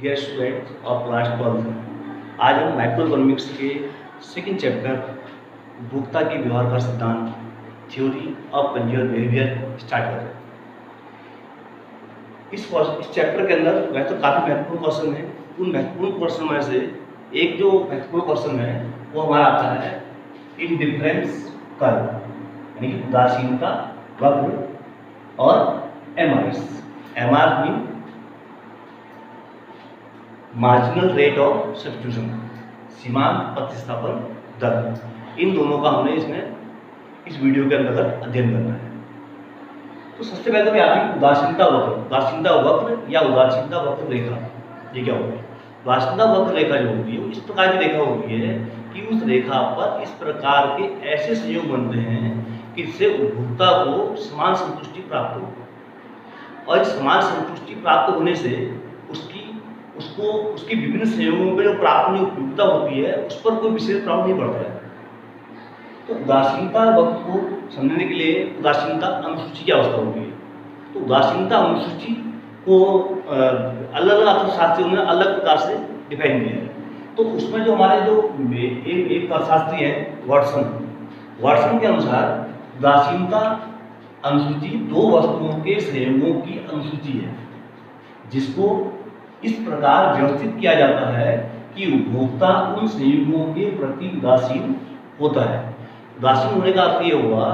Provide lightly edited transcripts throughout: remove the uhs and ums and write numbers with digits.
Dear students of class 12, आज हम micro economics के सेकंड चैप्टर उपभोक्ता के व्यवहार का सिद्धांत theory of consumer behaviour start कर रहे हैं। इस चैप्टर के अंदर वैसे तो काफ़ी महत्वपूर्ण क्वेश्चन है। उन महत्वपूर्ण क्वेश्चन में से एक जो महत्वपूर्ण क्वेश्चन है वो हमारा आता है इंडिफरेंस कर्व, यानी कि उदासीनता वक्र और MRS। MR mean marginal rate of substitution, सीमांत प्रतिस्थापन दर। इन दोनों का हमें इस वीडियो के अंतर्गत अध्ययन करना है। तो सबसे पहले तो आती है उदासीनता वक्र। उदासीनता वक्र या उदासीनता वक्र रेखा, ये क्या होती है? उदासीनता वक्र रेखा जो होती है इस प्रकार की रेखा होती है कि उस रेखा पर इस प्रकार के ऐसे संयोग बनते हैं कि इससे उपभोक्ता को समान संतुष्टि प्राप्त हो, और समान संतुष्टि प्राप्त होने से उसकी विभिन्न संयोगों में जो प्राप्त होने की उपयोगिता होती है उस पर कोई विशेष प्रभाव नहीं पड़ता है। तो उदासीनता वक्र को समझने के लिए उदासीनता अनुसूची की अवस्था होती है। तो उदासीनता अनुसूची को अलग अलग अर्थशास्त्रियों ने अलग प्रकार से डिफाइन किया है। तो उसमें जो हमारे जो एक अर्थशास्त्री हैं वाटसन के अनुसार उदासीनता अनुसूची दो वस्तुओं के संयोगों की अनुसूची है, जिसको इस प्रकार व्यवस्थित किया जाता है कि उपभोक्ता उन संयोगों के प्रति उदासीन होता है। उदासीन होने का अर्थ ये हुआ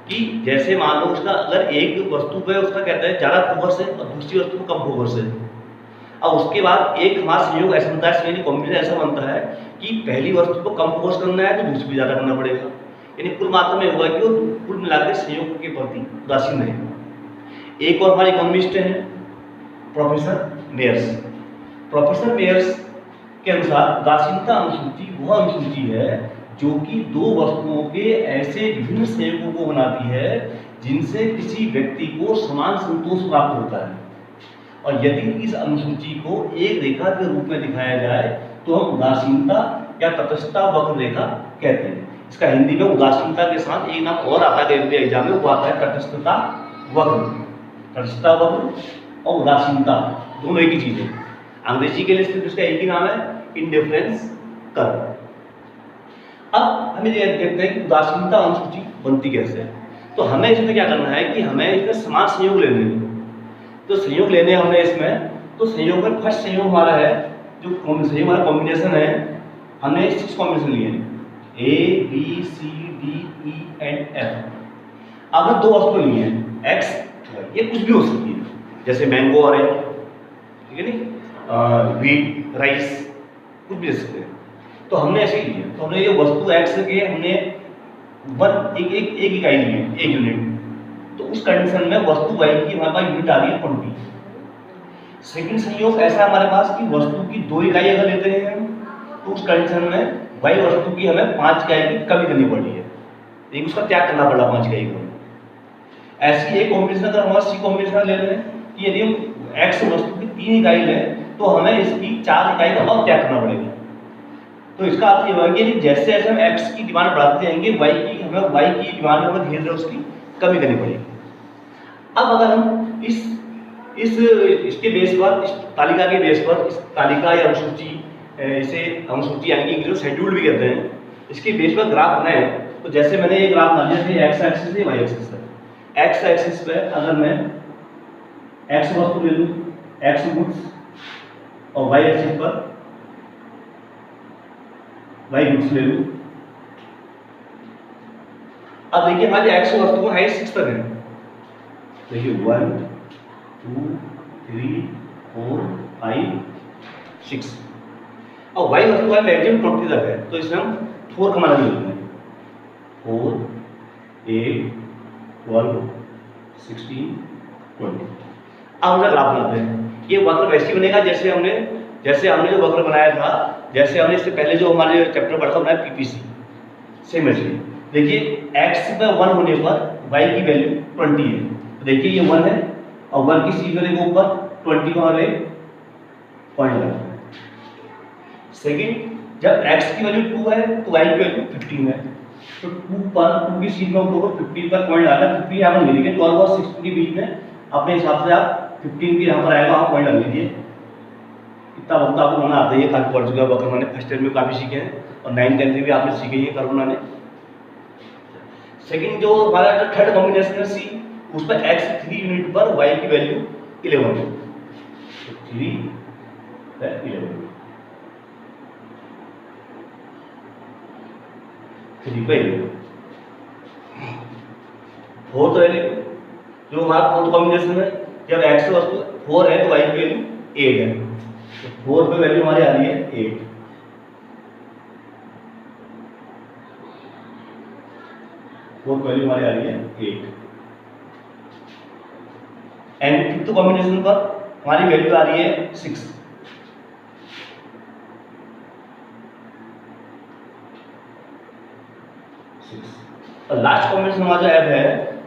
कि जैसे मान लो उसका अगर एक वस्तु पे उसका कहते हैं ज़्यादा फोकस है और दूसरी वस्तु को कम फोकस है, अब उसके बाद एक हमारा संयोग ऐसा बनता है, कॉम्बिनेशन ऐसा बनता है कि पहली वस्तु को कम फोकस करना है तो दूसरी को ज़्यादा करना पड़ेगा। यानी कुल मात्रा में होगा कि वो कुल मिलाकर संयोग के प्रति उदासीन रहेगा। एक और हमारे इकोनॉमिस्ट हैं प्रोफेसर मेयर्स के अनुसार उदासीनता अनुसूची वह अनुसूची है जो कि दो वस्तुओं के ऐसे विभिन्न संयोगों को बनाती है जिनसे किसी व्यक्ति को समान संतोष प्राप्त होता है, और यदि इस अनुसूची को एक रेखा के रूप में दिखाया जाए तो हम उदासीनता या तटस्थता वक्र रेखा कहते हैं। इसका हिंदी में उदासीनता के साथ एक नाम और आता है एग्जाम में, वो आता है तटस्थता वक्र। तटस्थता वक्र और उदासीनता दोनों एक ही चीज है। अंग्रेजी के लिए सिर्फ इसका एक ही नाम है, इंडिफरेंस कर्व। अब हमें ये देखते हैं कि उदासीनता अनुसूची बनती कैसे है। तो हमें इसमें क्या करना है कि हमें इसमें समान संयोग लेने हैं। तो संयोग लेने हमने इसमें, तो संयोग में फर्स्ट संयोग हमारा है जो संयोग हमारा कॉम्बिनेशन है, हमने 6 कॉम्बिनेशन लिए हैं A B C D E and F। अब दो वस्तुएं लिए हैं X Y, ये कुछ भी हो सकती है, जैसे मैंगो ऑरेंज, ठीक है नहीं, व्हीट राइस, कुछ भी ले सकते हैं। तो हमने ऐसे ही लिया, तो हमने ये वस्तु X के हमने एक इकाई ली है, एक यूनिट। तो उस कंडीशन में वस्तु Y की हमारे पास यूनिट आ रही है 20। सेकंड संयोग ऐसा हमारे पास कि वस्तु की 2 इकाई अगर लेते हैं तो उस कंडीशन में Y वस्तु की हमें 5 इकाई की कमी करनी पड़ी है, लेकिन उसका त्याग करना पड़ा 5 इकाई को। ऐसी एक कॉम्बिनेशन अगर हमारा C कॉम्बिनेशन ले रहे हैं कि यदि हम X वस्तु की 3 इकाई लें तो हमें इसकी 4 इकाई का और त्याग करना पड़ेगा। तो इसका अर्थ ये हुआ कि जैसे जैसे हम X की डिमांड बढ़ाते जाएंगे Y की डिमांड में धीरे धीरे उसकी कमी करनी पड़ेगी। अब अगर हम इसके बेस पर, इस तालिका के बेस पर, इस तालिका या अनुसूची, इसे अनुसूची यानी कि शेड्यूल भी कहते हैं, इसके बेस पर ग्राफ बनाए, तो जैसे मैंने ये ग्राफ बना लिया है, एक्स एक्सिस है, वाई एक्सिस है। एक्स एक्सिस पे अगर मैं एक्स वस्तु ले लूँ, एक्स गुड्स, और वाई एक्सिस पर वाई गुड्स ले लूँ। अब देखिए हमारी एक्स वस्तु का हाइट 6 तक है। देखिए 1 2 3 4 5 6, और वाई वस्तु का मैक्सिमम 20 तक है। तो इसमें हम 4 का मान ले लेते हैं, 4 8 12 16 20। अब हम ग्राफ बनाते हैं। ये वक्र वैसे बनेगा जैसे हमने जो वक्र बनाया था, जैसे हमने इससे पहले जो हमारे चैप्टर पढ़ा था बनाया PPC, सेम ऐसे। देखिए x पे 1 होने पर y की वैल्यू 20 है। तो देखिए ये 1 है और 1 की सी वैल्यू के ऊपर 20 का पॉइंट लगा। सेकंड, जब x की वैल्यू 2 है तो y की वैल्यू 15 है। तो 2 की सी में ऊपर 15 पर पॉइंट आता है। 15 यहाँ पर ले लीजिए, 12 और 16 के बीच में अपने हिसाब से आप 15 भी यहाँ पर आएगा, आप पॉइंट लगा लीजिए। इतना वक्त आपको बनाना आता है, काफ़ी पढ़ चुका है वक्त मैंने, फर्स्ट ईयर में काफ़ी सीखे हैं और 9th 10th में भी आपने सीखे ही कर्व बनाने। सेकंड जो हमारा जो थर्ड कॉम्बिनेशन है सी, उस पर x 3 यूनिट पर y की वैल्यू 11 है, तो 3 11 3 पे 11। फोर्थ वैल्यू जो हमारा फोर्थ कॉम्बिनेशन है, जब x वस्तु 4 है तो y की वैल्यू 8 है, तो 4 पे वैल्यू हमारी आ रही है 8। फोर्थ वैल्यू हमारी आ रही है 8। एंड फिफ्थ कॉम्बिनेशन पर हमारी वैल्यू आ रही है 6। और लास्ट कॉम्बिनेशन हमारा जो ऐप है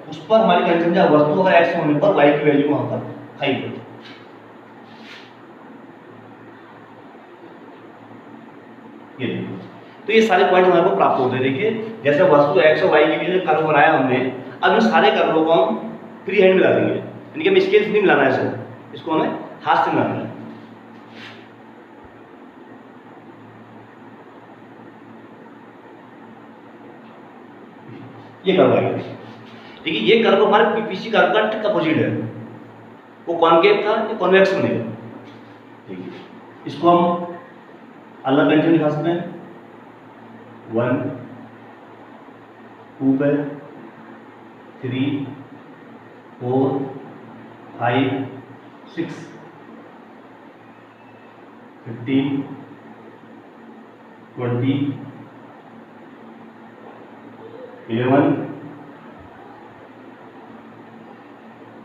उस पर हमारी कंडीशन है वस्तु अगर x होने पर y की वैल्यू वहां पर 5 है। ये देखिए, तो ये सारे पॉइंट हमारे को प्राप्त होते हैं। देखिए जैसे वस्तु x और y के बीच में कर्व बनाया हमने, अब इन सारे कर्वों को हम फ्री हैंड मिला देंगे, यानी कि हमें स्केल से नहीं मिलाना है, इसको हमें हाथ से मिलाना है। ये कर्व आएगा, देखिए ये कर्व हमारे पीपीसी कर्व का ठीक अपोजिट है, वो कॉनकेव था, ये कॉन्वेक्स बनेगा। देखिए इसको हम अलग पेंसिल दिखा सकते हैं, 1 2 पे 3 4 5 6 15 20 11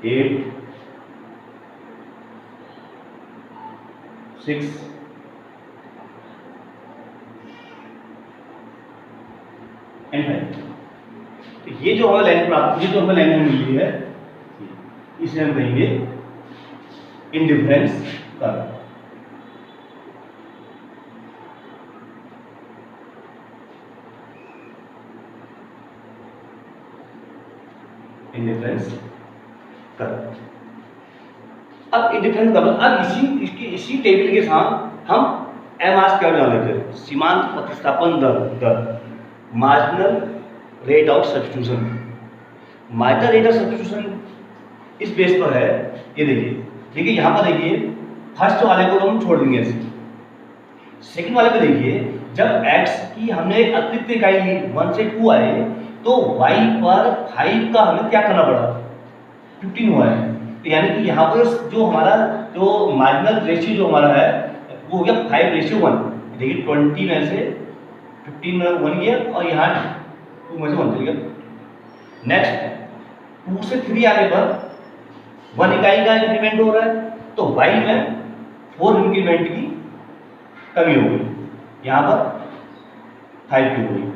8 6 एंड 5। तो ये जो हमें लाइन प्राप्त, ये जो हमें लाइन मिली है, इसे हम कहेंगे इंडिफरेंस कर्व। Indifference curve. अब इंडिफरेंस कर्व, अब इसी टेबल के साथ हम एमआरएस क्या जान लेते हैं, सीमांत प्रतिस्थापन दर, marginal rate of substitution. Marginal rate of substitution इस बेस पर है, ये देखिए यहाँ पर देखिए फर्स्ट वाले को हम छोड़ देंगे ऐसे, सेकंड वाले पे देखिए जब x की हमने एक अतिरिक्त इकाई ली 1 से 2 आए तो y पर 5 का हमें क्या करना पड़ा, 15 हुआ है। तो यानी कि यहाँ पर जो हमारा जो मार्जिनल रेशियो जो हमारा है वो हो गया 5:1। देखिए 20 में से 15 में 1 गया और यहाँ 2 में से 1 चल गया। नेक्स्ट 2 से 3 आने पर 1 इकाई का इंक्रीमेंट हो रहा है, तो y में 4 इंक्रीमेंट की कमी हो गई, यहाँ पर 5 की हो गई।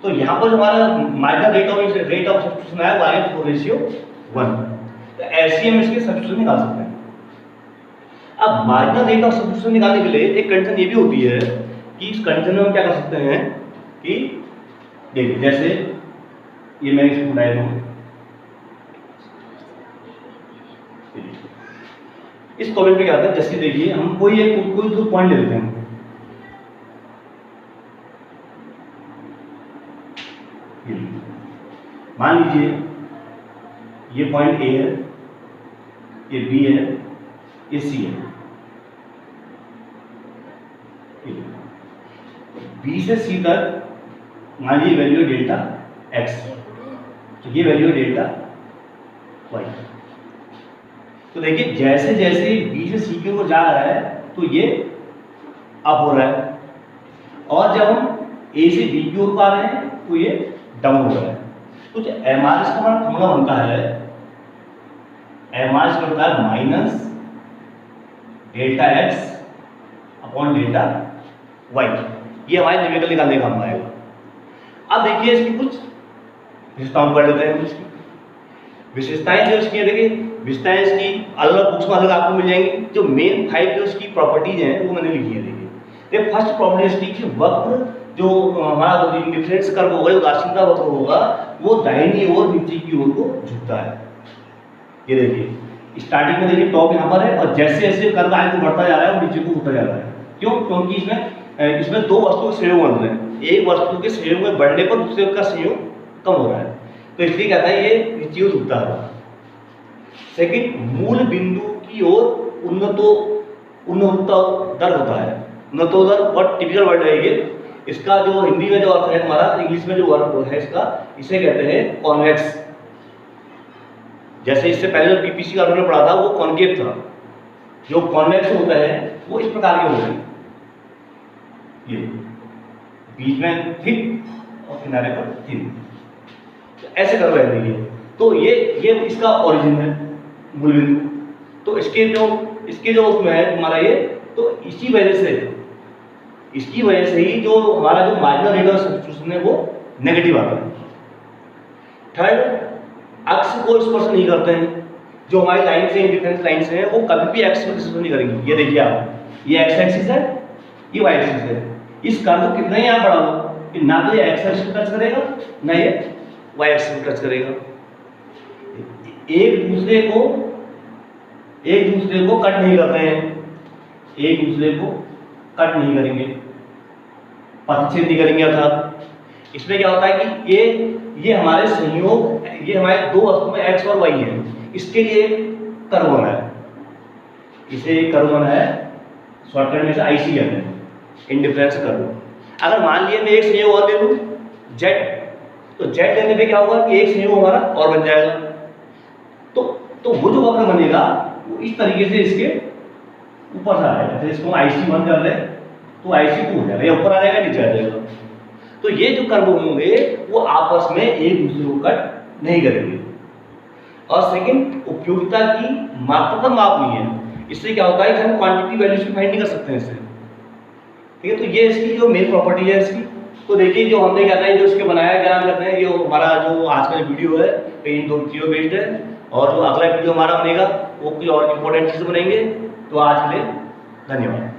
तो यहाँ पर जो हमारा मार्जिनल रेट ऑफ सब्स्टिट्यूशन है वो आया 4:1। तो ऐसे हम इसके सब्स्टिट्यूशन निकाल सकते हैं। अब मार्जिनल रेट ऑफ सब्स्टिट्यूशन निकालने के लिए एक कंडीशन ये भी होती है कि इस कंडीशन में हम क्या कर सकते हैं कि देखिए जैसे ये मैं इसको बनाया हूँ, इस कॉलम पे क्या आता है, जैसे देखिए हम कोई दो पॉइंट ले लेते हैं, मान लीजिए ये पॉइंट ए है, ये बी है, ये सी है। बी से सी तक मान लीजिए वैल्यू है डेल्टा एक्स, तो ये वैल्यू है डेल्टा वाई। तो देखिए जैसे जैसे बी से सी की ओर जा रहा है तो ये अप हो रहा है, और जब हम ए से बी की ओर आ रहे हैं तो ये डाउन हो रहा है। तो जो एमआरएस का हमारा फॉर्मूला बनता है, एमआरएस का बनता है minus delta X upon delta Y. ये हमारे न्यूमेरिकल निकालने का काम आएगा। अब देखिए इसकी कुछ विशेषताओं पढ़ लेते हैं। इसकी विशेषताएं जो इसकी देखिए, विशेषताएं इसकी अलग बुक्स में अलग आपको मिल जाएंगी। जो मेन 5 जो इसकी प्रॉपर्टीज हैं वो मैंने लिखी है। देखिए फर्स्ट प्रॉपर्टी इसकी कि वक्र जो हमारा इंडिफरेंस कर्व होगा, जो उदासीनता वक्र होगा, वो दाहिनी ओर नीचे की ओर को झुकता है। ये देखिए स्टार्टिंग में देखिए टॉप यहाँ पर है और जैसे जैसे कर्व आगे को बढ़ता जा रहा है वो नीचे को उठता जा रहा है। क्यों? क्योंकि इसमें दो वस्तुओं के संयोग बन रहे हैं, एक वस्तु के संयोग में बढ़ने पर दूसरे का संयोग कम हो रहा है, तो इसलिए कहता है ये चीज झुकता है। सेकंड, मूल बिंदु की ओर उन्नतोत्तर होता है। उन्नतोत्तर बहुत टिपिकल वर्ड है ये, इसका जो हिंदी में जो अर्थ है हमारा, इंग्लिश में जो वर्ड है इसका, इसे कहते हैं कॉन्वेक्स। जैसे इससे पहले जो पीपीसी का हमने पढ़ा था वो कॉन्केव था, जो कॉन्वेक्स होता है वो इस प्रकार के होते हैं, ये बीच में थिक और किनारे पर थिन, तो ऐसे कर रहे हैं। तो ये इसका ओरिजिन है, मूल बिंदु। तो इसके जो उसमें है हमारा ये, तो इसकी वजह से ही जो हमारा जो मार्जिनल रेट ऑफ सब्स्टिट्यूशन है वो नेगेटिव आता है। थर्ड, अक्ष को स्पर्श नहीं करते हैं, जो हमारी लाइन से डिफरेंस लाइन से है वो कभी भी अक्ष को स्पर्श नहीं करेंगी। ये देखिए आप, ये एक्स एक्सिस है, ये वाई एक्सिस है, इस कर्व को कितना ही आप बढ़ा लो कि ना तो ये एक्स एक्सिस टच करेगा ना ये वाई एक्सिस टच करेगा। एक दूसरे को कट नहीं करते हैं, एक दूसरे को कट नहीं करेंगे, पथच्छेद नहीं करेंगे। अर्थात इसमें क्या होता है कि ये हमारे संयोग, ये हमारे दो वस्तु में एक्स और वाई है, इसके लिए कर्व बना है, इसे कर्व बना है, शॉर्टकट में से आईसी कहते हैं, इंडिफरेंस कर्व। अगर मान लिया मैं एक संयोग और ले लूं जेड, तो जेड लेने पे क्या होगा कि एक संयोग हमारा और बन जाएगा। तो वो जो वक्र बनेगा वो इस तरीके से इसके ऊपर से आएगा। जैसे इसको आईसी 1 कर ले तो आईसी 2 हो जाएगा, या ऊपर आ जाएगा नीचे आ जाएगा। तो ये जो कर्व होंगे वो आपस में एक दूसरे को कट नहीं करेंगे। और सेकंड, उपयोगिता की मात्रात्मक माप नहीं है, इससे क्या होता है कि हम क्वांटिटी वैल्यूज फाइंड नहीं कर सकते हैं इससे, ठीक है। तो ये इसकी जो मेन प्रॉपर्टी है इसकी। तो देखिए जो हमने कहता है जो इसके बनाया क्या नाम कहते हैं, ये हमारा जो आज का वीडियो है इन दो चीजों बेस्ड है, और जो अगला वीडियो हमारा बनेगा वो कोई और इंपॉर्टेंट चीज बनेंगे। तो आज के लिए धन्यवाद।